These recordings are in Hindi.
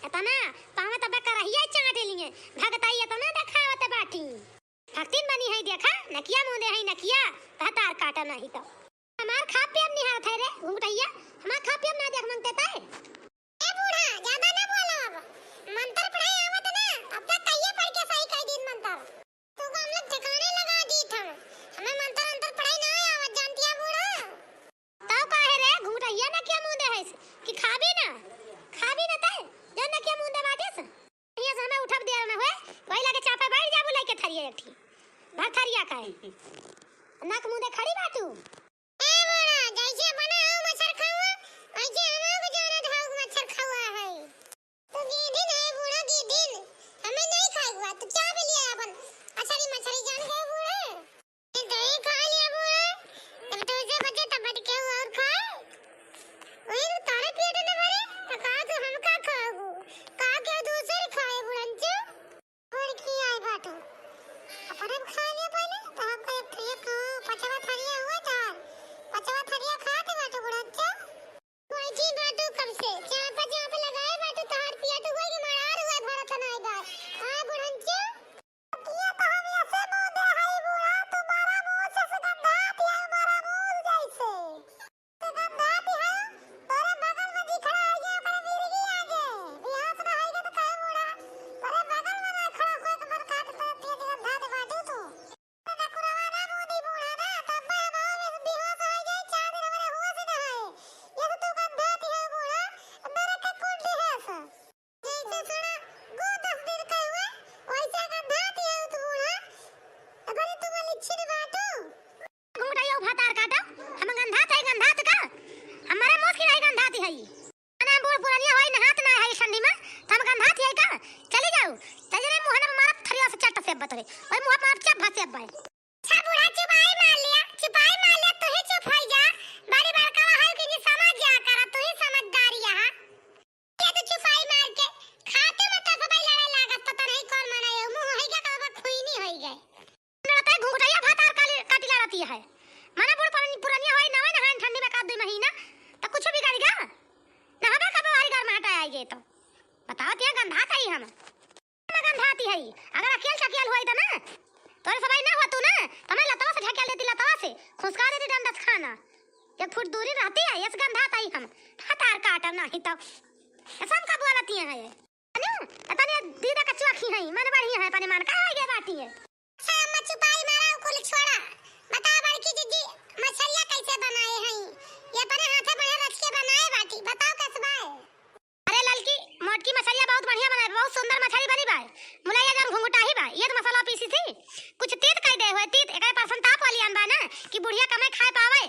एतना पावे तब करहिया चाटे लिए भगताई एतना देखावत बाटी भक्तिन बनी है देखा नकिया मुंह दे है नकिया तार काटा नहीं तो हमार खा पे अब निहार थे रे घुंगटैया हमार खा पे अब ना देख मांगते ता ए बूढ़ा ज्यादा ना बोलो अब मंत्र पढ़ाई आवत ना अब तक कहिए पढ़ के सही कह दिन मंत्र तू को हम लोग ठिकाने लगा दी था हमें मंत्र अंतर पढ़ाई ना आवत जानती है बूढ़ा ताऊ काहे रे घुंगटैया ना क्या मुंह दे है कि खाबी ना ता जन ना क्या मुंह दे बाटे से ये से हमें उठब दिया ना होए वही लगे चापा बैठ जा बुलाई के थरिया एक ठी भर थरिया काहे नाक मुंह दे खड़ी बाटू ए बूढ़ा जैसे बना हो मच्छर खावा वैसे हमारे को जाना धाव मच्छर खावा है तो गिदिन है बूढ़ा गिदिन हमें नहीं खाएगा तो क्या भी लिया अपन अछरी मछली जान गए बूढ़ा नहीं खा लिया बूढ़ा तब तो उसे बचे तब बट के और खाए वही तारे पेट न भरे तो कहा तो हम का खाओ का के दूसरे खाए बुढ़ंचो और की आई बाटू अपन अब खा लिया पहले तो आपका एक ट्रे का पचवा थरिया हुआ था पचवा थरिया खाते बाटू बुढ़ंचो वही जी बाटू कब से जहाँ पे लगाए बाटू तार पिया तो कोई मार हुआ भरत नहीं बार हां बुढ़ंचो किया तो हम ऐसे मुंह दे हाय बूढ़ा तुम्हारा मुंह से सुगंध आती है हमारा मुंह जैसे सुगंध आती है तोरे बगल में जी खड़ा है अपने वीरगी आगे बिहास ना आएगा तो कहे बूढ़ा तोरे बगल में ना खड़ा कोई कमर काट तो तेज गंधा दे बाटू तो ना कुरवाना मुंह दी बूढ़ा ना तब मैं हमारे बिहास आ जाए 4 दिन हमारे होश ना है ये तो गंधा आती है बूढ़ा मेरे के कुंडी है सा जैसे सुना गो 10 दिन का हुआ वैसे गंधा आती है तो बूढ़ा अगर तुम लिच्छिन बाटू घुंगटाइयो भातार काटा हम गंधात का हमारे मुंह की नहीं गंधाती है ना बूढ़ पुरानिया होई ना हाथ ना है ठंडी में तो हम गंधाती है का चली जाओ तजरे मुंह ना मारा थरिया से चट से बतरे ओए मुंह मार चप भासे अब अच्छा बूढ़ा चुपाई मार लिया तो ही चुप हो जा बड़ी बड़का है कि समझ जा कर तू ही समझदारी है ये तो चुपाई मार के खाते में तो सब लड़ाई लागत पता नहीं कौन मनाए मुंह है क्या कब खुई नहीं होई गए लड़ता घुंगटाइया भातार काटी लड़ती है माना बूढ़ पुरानिया होई ना ना ठंडी में का 2 महीना तो कुछ भी करेगा ना हमें कब हमारे घर में हटाया ये तो बताओ क्या गंधात है हम गंधाती है अगर अकेल हुआ था ना तोरे सबाई ना हुआ तू ना तो मैं लतावा से ढकेल देती लतावा से खुसका देती डंडा खाना 1 फुट दूरी रहती है इस गंधात आई हम हतार काटा नहीं तो ऐसा हम कब बोलती है ये अनु तने दीदा का चुआखी है मन बढ़िया है पने मान का आगे बाटी है अच्छा अम्मा चुपाई मारा को छोड़ा बता बड़की दीदी मछलियां कैसे बनाए हैं ये अपने हाथे बड़े रख के बनाए बाटी बताओ कैसे बनाए अरे ललकी मोटकी मछलियां बहुत बढ़िया बनाए बहुत सुंदर मछली बनी बा मुलाया जन घुंघटा ही बा ये तो मसाला पीसी थी कुछ तीत कह दे हुए तीत 1% ताप वाली अनबा ना कि बुढ़िया कमाई खाए पावे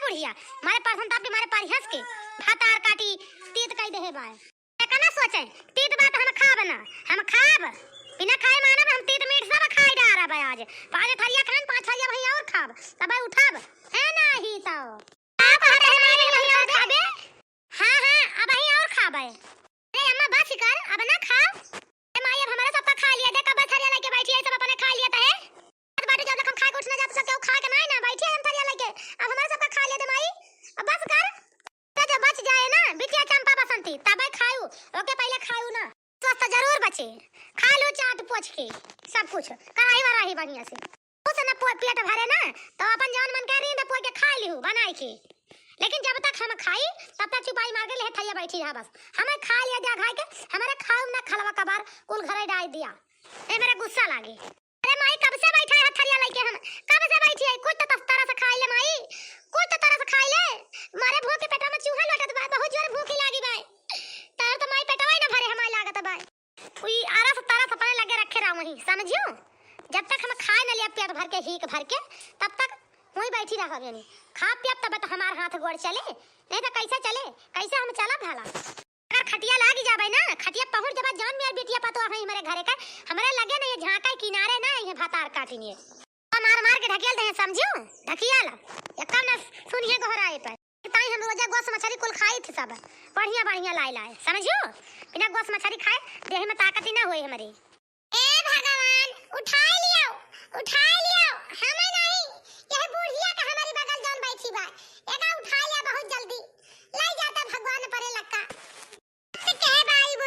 बुढ़िया मारे परसन ताप के मारे परिहस के भातार काटी तीत कह दे है बा एकना सोचे तीत बात हम खाब ना हम खाब बिना खाए माने हम तीत मीठ सब खाई डारा बा आज 5 थरिया खान 5 थरिया भैया और खाब तब उठाब है नहीं तो आप हटे हमारे भैया और खाबे हां अब ही और खाबे अरे अम्मा बस कर अब ना खाओ ए माई अब हमारा सब खा लिया दे कब थरिया लेके बैठी है सब अपने खा लिया था है अब बाटे जब तक हम खा के उठना जा तो सब खा के ना बैठी हम थरिया लेके अब हमारा सब खा लिया दे माई अब बस कर तो जब बच जाए ना बिटिया चंपा बसंती तब खाऊ ओके पहले खाऊ ना स्वस्थ जरूर बचे खा लो चाट पोछ के सब कुछ कढ़ाई वराही बढ़िया से उसे ना पेट भरे ना तो अपन जान मन कह रही है पोछ के खा लिहू बनाई के लेकिन जब तक हम खाई तब तक चुपाई मार के ले थैया बैठी रहा बस हमें खा लिया जा खाए के हमारे खाऊ ना खलवा कबार कुल घरे डाल दिया ए मेरा गुस्सा लागे अरे माई कब से बैठा है थरिया लेके हम कब से बैठी है कुछ तो तरह से खाई ले माई कुछ तो तरह से खाई ले मारे भूख के पेटा में चूहा लटत बा बहुत जोर भूख लागी बा तार तो माई पेटवा ही ना भरे हमारे लागत बा कोई आरा से तारा सपने लगे रखे रहा वहीं समझियो जब तक हम खाए न लिया पेट भर के हीक भर के तब तक वहीं बैठी रहा यानी खा पिया तब तो हमार हाथ गोड़ चले नहीं तो कैसे चले कैसे हम चला भाला अगर खटिया लागी जाबे ना खटिया पहुंच जब जान मेर बेटिया पतो है हमारे घरे का हमारे लगे ना ये झांका किनारे ना ये भातार काटिनी मार मार के ढकेल दे समझियो ढकियाला एकम न सुनिए घराए पर ताई हम रोजा गोस मछली कुल खाई थे सब बढ़िया बढ़िया लाए समझियो बिना गोस मछली खाए देह में ताकत ही ना होए हमारी ए भगवान उठा लियो हमें नहीं यह बुढ़िया का हमारी बगल जान बैठी बा एका उठा लिया बहुत जल्दी लाई जाता भगवान परे लक्का से कहे भाई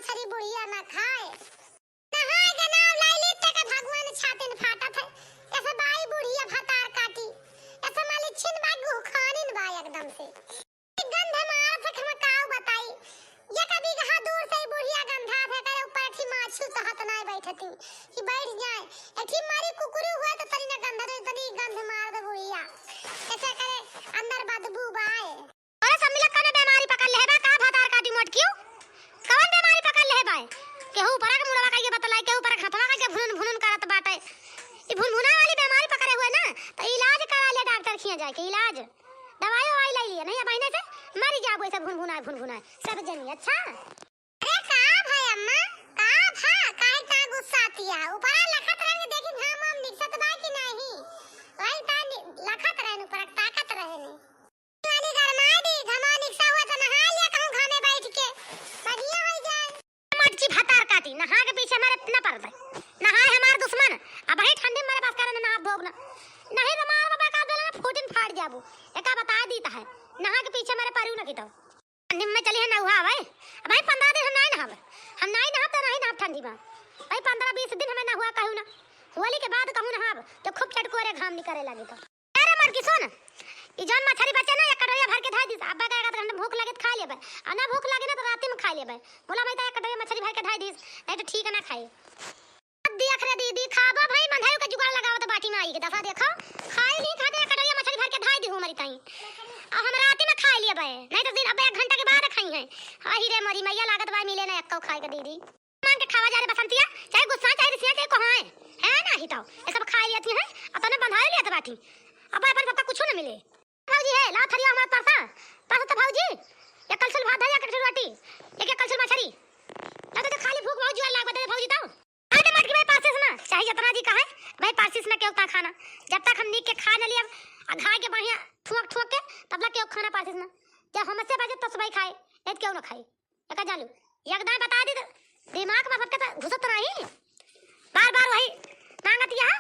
मछली बुढ़िया ना खाए नहाए के नाम लाई लेते का भगवान छाते न फाटा था ऐसे बाई बुढ़िया भतार काटी ऐसे माली छिन बागु खानिन बा एकदम से गंध मार से हम काऊ बताई ये कभी कहा दूर से बुढ़िया गंधा थे करे ऊपर थी माछू तो हाथ ना बैठती कि बैठ जाए एठी मारी कुकुरी हुआ तो तनी ना गंध दे तनी गंध मार दे बुढ़िया ऐसे करे अंदर बदबू बाए अरे सब मिला कने बीमारी पकड़ ले बा का भतार काटी मोट क्यों कौन बीमारी पकड़ ले बा केहू ऊपर के मुड़वा का ये बतलाई केहू ऊपर खतवा का भुन भुन करत बाटे ई भुनभुना वाली बीमारी पकड़े हुए ना तो इलाज करा ले डॉक्टर खिया जाए के इलाज दवाई वाई ले लिए नहीं अब महीने से मर जाबो ऐसे भुनभुना सब जनी अच्छा अरे का भाई अम्मा का भा काहे ता गुस्सा आतिया ऊपर लखत रंग देखी हम निकसत बा कि नहीं वही ता लखत रहन ऊपर ताकत रहने वाली गरमाई दी घमा निकसा हुआ तो नहा लिया कहूं घामे बैठ के बढ़िया हो जाए मटकी भतार काटी नहा के पीछे हमारे न पड़ जाए नहाए हमार दुश्मन अब भाई ठंडी मेरे पास करने ना भोगना नहीं तो मार बाबा का देला फूटिन फाड़ जाबू एका बता दीता है नहा के पीछे मेरे पारू न कितो ठंडी में चली है नहुआ भाई भाई 15 दिन हम नहीं नहाते नहीं नहाब ठंडी में भाई 15-20 दिन हमें नहुआ कहू ना होली के बाद कहू नहाब तो खूब चटकोरे घाम निकले लगे तो अरे मर की सुन ई जौन मछली बचे ना एक कटोरिया भर के धाई दिस अब्बा का अगर भूख लगे तो खा लेबे आ ना भूख लगे ना तो रात में खा लेबे बोला भाई एक कटोरिया मछली भर के धाई दिस नहीं तो ठीक है ना खाई देख रे दीदी खाबा भाई मंधाई का जुगाड़ लगाओ तो बाटी में आई के दफा देखो खाई नहीं खाते एक कटोरिया मछली भर के धाई दी हमारी ताई अब हम रात में खा लिए बे नहीं तो दिन अब 1 घंटा के बाद खाई है हां रे मरी मैया लागत बा मिले ना एक खाए के दीदी मान के खावा जा रे बसंतिया चाहे गुस्सा चाहे रिसिया चाहे को है ना ही तो ये सब खा लिया थी है अपन बंधाई लिया तो बाटी अब अपन सबका कुछ ना मिले भौजी है ला थरिया हमारा परसा तो भौजी एक कलछुल भात है या कटोरी रोटी एक कलछुल मछली ना तो खाली भूख बहुत जुआ लाग बता भौजी तो आटे मट के भाई पासिस ना चाहे जितना जी कहे भाई पासिस ना केवता खाना जब तक हम नीक के खा न लिया घा के बढ़िया ठोक के तब तक केव खाना पासिस ना जब हमसे बाजे तो भाई खाए नहीं क्यों ना खाए एका जानू एकदम बता दी दिमाग में सबके घुसत रही बार वही मांगत या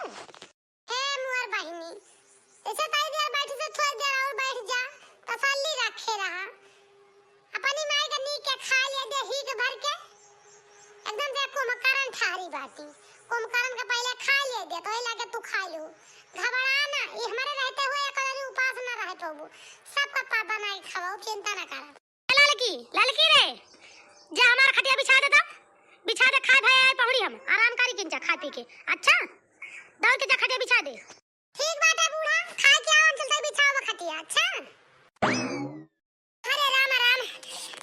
ए मुअर बहिनी ऐसे ताई देर बैठ से थोड़ी देर और बैठ जा तसल्ली रखे रहा अपनी माई के नीक के खा लिया दे ही के भर के एकदम से कुमकरण ठारी बाती कुमकरण के पहले खा ले दे तो लगे तू खा लो घबरा ना ये हमारे रहते हुए कहीं उपास ना रहे तो सबका पापा ना खाओ चिंता ना कर लड़की रे जा हमारा खटिया बिछा दे खा भाई आए पहुड़ी हम आराम करी किंचा खा पी के अच्छा दौड़ के जा खटिया बिछा दे ठीक बात है बूढ़ा खा के आवन चलते बिछाओ खटिया अच्छा हरे राम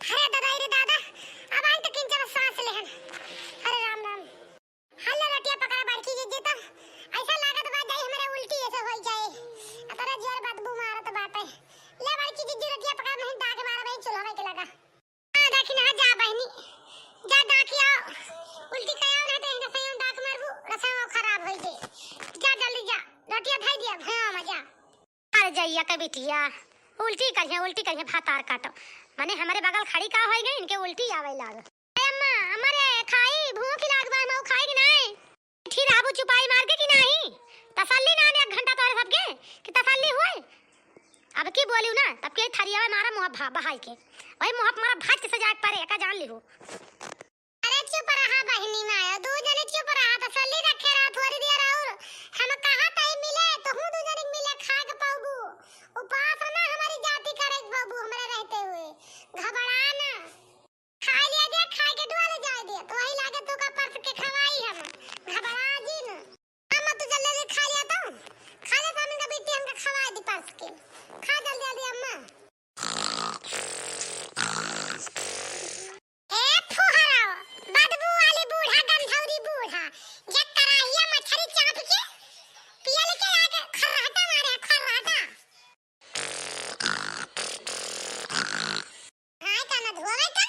हरे दादा रे दादा अब आई तो किंचा सांस लेहन हरे राम हल्ला रटिया पकड़ा बाड़की जी तो ऐसा लागत बा जाई हमारे उल्टी ऐसे होई जाए अतरा जोर बदबू मारत बाटे ले बाड़की जी रटिया पकड़ा नहीं दाग मार भाई चुलवे के लगा हां देखी ना जा बहनी जा दाखिया उल्टी कया ना तो इने सयम दाग मारबू रसाव खराब होई जे जा जल्दी जा रटिया धाई दिया हां मजा अरे जइया के बिटिया उल्टी करिए भातार काटो माने हमारे बगल खड़ी का होई गई इनके उल्टी आवे लाग अम्मा हमारे खाई भूख लाग बा हम खाई कि नहीं ठीक आबू चुपाई मार के कि नहीं तसल्ली ना ने 1 घंटा तोरे सबके कि तसल्ली होई अब की बोलियो ना तब के थरिया में मारा मुंह बहाई के ओए मुंह मारा भात के सजा परे का जान लिहो अरे चुप रहा बहनी माया दो जने चुप रहा तसल्ली रखे रहा थोड़ी देर और हम कहां टाइम मिले तो हूं दो जने मिले खा के पाबू उपास ना हमारी जाति करे बाबू हमारे रहते हुए घबरा ना खा लिया दे खा के डोल जाए दे तो वही लागे तू का परस के खवाई हम घबरा जी न हम तो जल्दी खा लिया तो खा ले सामने का बेटी हमके खवा दी परस के खा जल्दी जल्दी अम्मा ए फुहरा बदबू वाली बूढ़ा गंधौरी बूढ़ा जे कराहिया मछली चाप के पिया लेके आके खर्राटा मारे खर्राटा हाय का ना धोवे का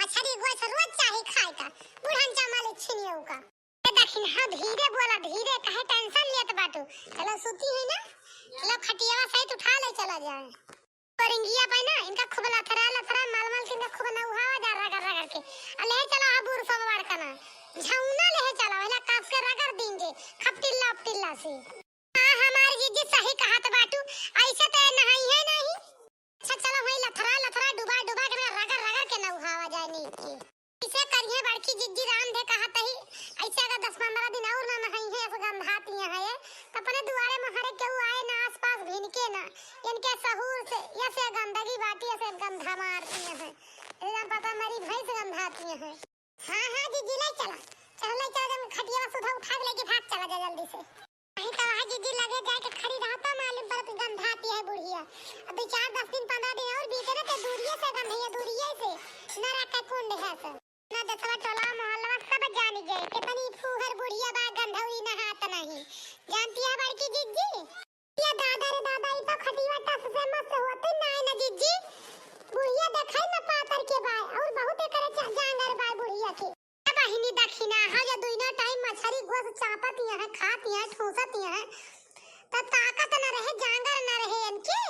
मछली गोस रोज चाहे खाए का बुढ़न चमाले छिनियो का ए दखिन हा धीरे बोला धीरे कहे टेंशन लेत बाटू चलो सुती है ना चलो खटियावा सहित उठा ले चला जाए परिंगिया पे ना इनका खूब लथरा मलमल के इनका खूब ना उहावा जा रगड़ के ले चलो अबूर सोमवार का ना झौना ले चला वाला काफ के रगड़ देंगे खपटिल्ला से हां हमारी जी सही कहा तो बाटू ऐसे तो नहीं है नहीं अच्छा चलो भाई लथरा डुबा के रगड़ के ना उहावा जाए नहीं इसे कर नहाई है बड़की जिज्जी राम दे कहा तही ऐसे अगर 10-15 दिन और ना नहाई है ऐसे गंधाती है तो अपने दुआरे में हरे केहू आए ना आसपास भिनके ना इनके सहूर से ऐसे गंदगी बाटी ऐसे गंधा मारती है एकदम पता मेरी भैंस गंधाती है। हां हां जीजी ले चला चल ले चल जब खटिया सुधा उठा के लेके भाग चला जा जल्दी से नहीं तो वहां जीजी लगे जाके खड़ी रहता मालूम पर गंधाती है बुढ़िया अभी 4-10 दिन 15 दिन और बीते ना तो दूरिये से गंधैया दूरिये से न रखा कुंड है सब ना दसवा टोला मोहल्ला सब जानी गए कितनी फूहर बुढ़िया बा गंधौरी नहात नहीं जानती है बड़की जीजी ये दादा रे दादा ई तो खटिया टस से मस्त होती ना ना जीजी बुढ़िया देखाई ना पातर के बाय और बहुत करे जांगर बाय बुढ़िया के बहिनी दक्षिणा हा जो दोनों टाइम मछली गोश्त चापती है खाती है ठूसती है तो ताकत न रहे जांगर न रहे इनके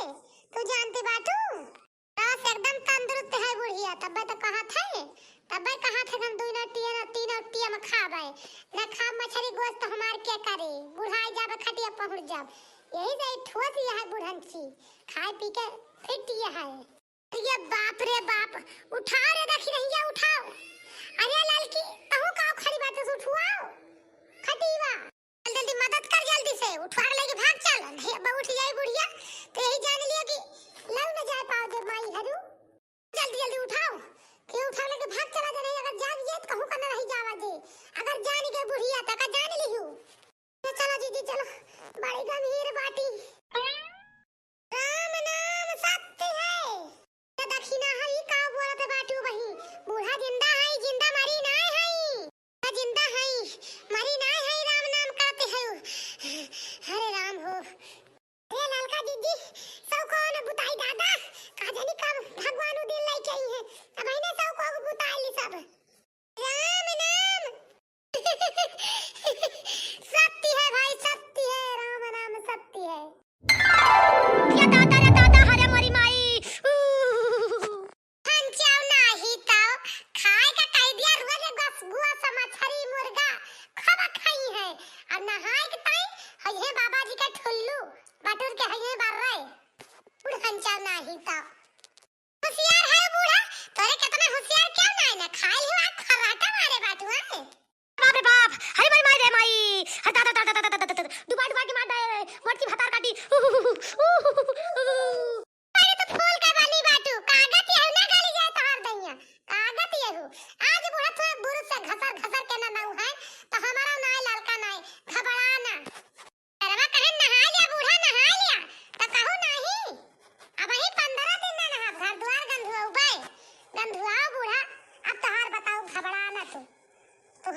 तू जानती बाटू बस एकदम तंदुरुस्त है बुढ़िया तब तो कहा थे हम दोनों तीनों टिया में खाबे न खा मछली गोश्त हमार के करे बुढ़ाई जाबे खटिया पहुंच जाब यही से ठोस है बुढ़न सी खाए पी के फिट है ये बाप रे बाप उठाओ रे दखी रहिया उठाओ अरे लड़की कहूं का खड़ी बात से उठवाओ खटीवा जल्दी मदद कर जल्दी से उठवा के लेके भाग चल नहीं अब उठ जाए बुढ़िया तो यही जान लिया कि लव न जा पाओ दे माई हरू जल्दी जल्दी उठाओ कि उठा लेके भाग चला दे नहीं अगर जान ये कहूं का न रही जावा दे अगर जान गए बुढ़िया तो का जान लिहू चलो दीदी चलो बड़ी गंभीर बाटी राम नाम सत्य है दक्षिणा हई का बोलत बाटू वही बूढ़ा जिंदा है जिंदा मरी ना है जिंदा है मरी ना है राम नाम कहते है हरे राम हो ए ललका दीदी सब कौन बुताई दादा का जानी कब भगवान दिल लाई चाहिए अब इन्हें सब को बुताई ली सब राम नाम सत्य है भाई सत्य है राम नाम सत्य है या दादा रे दादा हरे मरी माई हंचाव नाही ताव खाए का कह दिया रोज गस गुआ मछली मुर्गा खबा खाई है और नहाए के ताई हये बाबा जी का ठुल्लू बटुर के हये बार रहे बुढ़ हंचाव नाही ताव होशियार है बूढ़ा तोरे कितना होशियार क्यों नहीं ना खाई हुआ खराटा मारे बाटू है बाप रे बाप हरे मरी माई रे माई दादा दुबा के मार दे मोटी भतार काटी अरे तो फूल का बाली बाटू कागज ये ना गाली जाए तो हार दैया कागज ये हो आज बुढ़ा तो बुरु से घसर के ना नाउ है तो हमारा ना ललका ना घबराना अरे कहे नहा लिया बूढ़ा नहा लिया तो कहू नहीं अब ही 15 दिन ना नहा घर द्वार गंधुआ बूढ़ा अब तो हार बताओ घबराना तो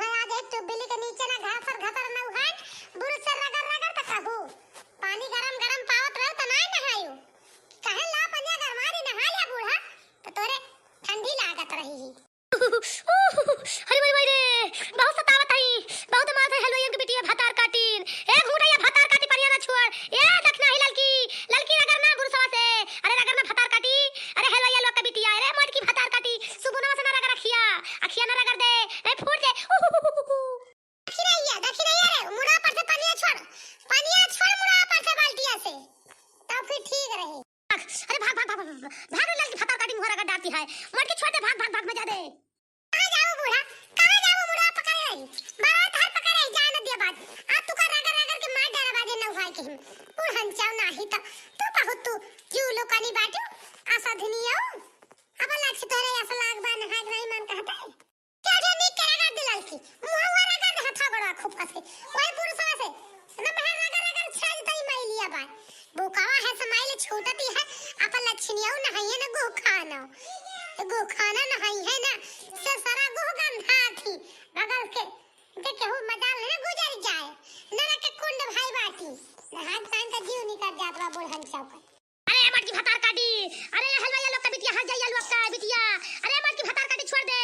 है आज एक बिल्ली के नीचे ना घसर ना है बुरु से रगड़ तो कहू पानी गरम पावत रहो तो ना नहायो कहे ला पनिया गरमा दे नहा लिया बूढ़ा तो तोरे ठंडी लागत रही अरे भाई भाई रे बहुत सतावत है बहुत मारत है हलवाई के बिटिया भातार काटीन ए घूंटा भातार काटी परिया ना छोड़ ए दखना ही ललकी रगड़ ना बुरसवा से अरे रगड़ ना भातार काटी अरे हलवाई लोग के बिटिया अरे मोट की भातार काटी सुबुना से ना रगड़ अखिया ना रगड़ दे ए फूट दे दखी रहिया रे मुड़ा पर से पनिया छोड़ मुड़ा पर से बाल्टिया से तब फिर ठीक रहे अरे भाग ललकी भातार काटी मुहरा का डालती है मोट की छोड़ दे भाग मजा दे कहां जाओ बूढ़ा मुड़ा पकड़ रही मारा धार पकड़ रही जान दिया बात अब तू का रगड़ के मार डाला बाजे न उहाय के बूढ़ हंचाव नाही त तू बहुत तू जू लोकानी बाटू आसा धनिया अब लक्ष्य तोरे ऐसा लाग बा नहाग नहीं मन कहता है क्या जो नी के रगड़ दे ललकी मुंह रगड़ दे हथा बड़ा खूब कसे ओए पुरुषवा से न महर रगड़ छाज तई माई लिया बा बोकावा है समाइले छोटती है अपन लक्ष्मीओ नहाइए न गो खाना नहाई है ना से सारा गो गंधा थी रगड़ के देखे हो मजाल है गुजर जाए न के कुंड भाई बाटी नहात कान का जीव निकल जात बा बुढ़न सब अरे मट की भतार काटी अरे हलवाई लोग का बिटिया हट जाइए लोग का बिटिया अरे मट की भतार काटी छोड़ दे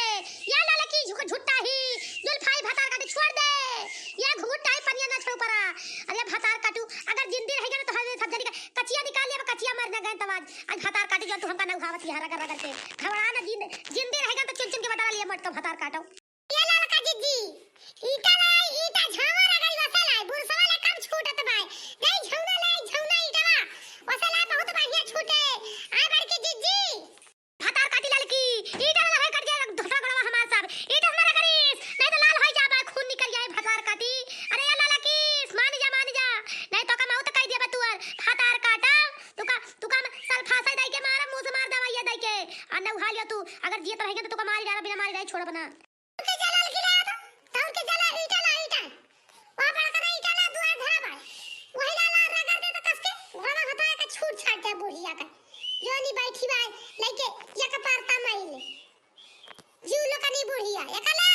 या लाला की झुट्टा ही जुल्फाई भतार काटी छोड़ दे या घुंघटा ही पनिया ना छोड़ परा अरे भतार काटू अगर जिंदी रहेगा तो हर सब जनी कचिया निकाल लिया कचिया मर ना गए तो आज भतार काटी जो तू हमका ना उठावत की रगड़ के घबरा ना जिंदी रहेगा तो चुन के बता लिया मट का भतार काटो ये लाला का जीजी ईटा झावा रगड़ी वसला बुरसवा ले कम छूटत बाय नहीं झौना ईटा वसला बहुत बढ़िया छूटे आ बड़की जीजी भतार काटी ललकी ईटा वाला है कट गया धोटा गड़वा हमार सब ईटा हमारा हिया एकला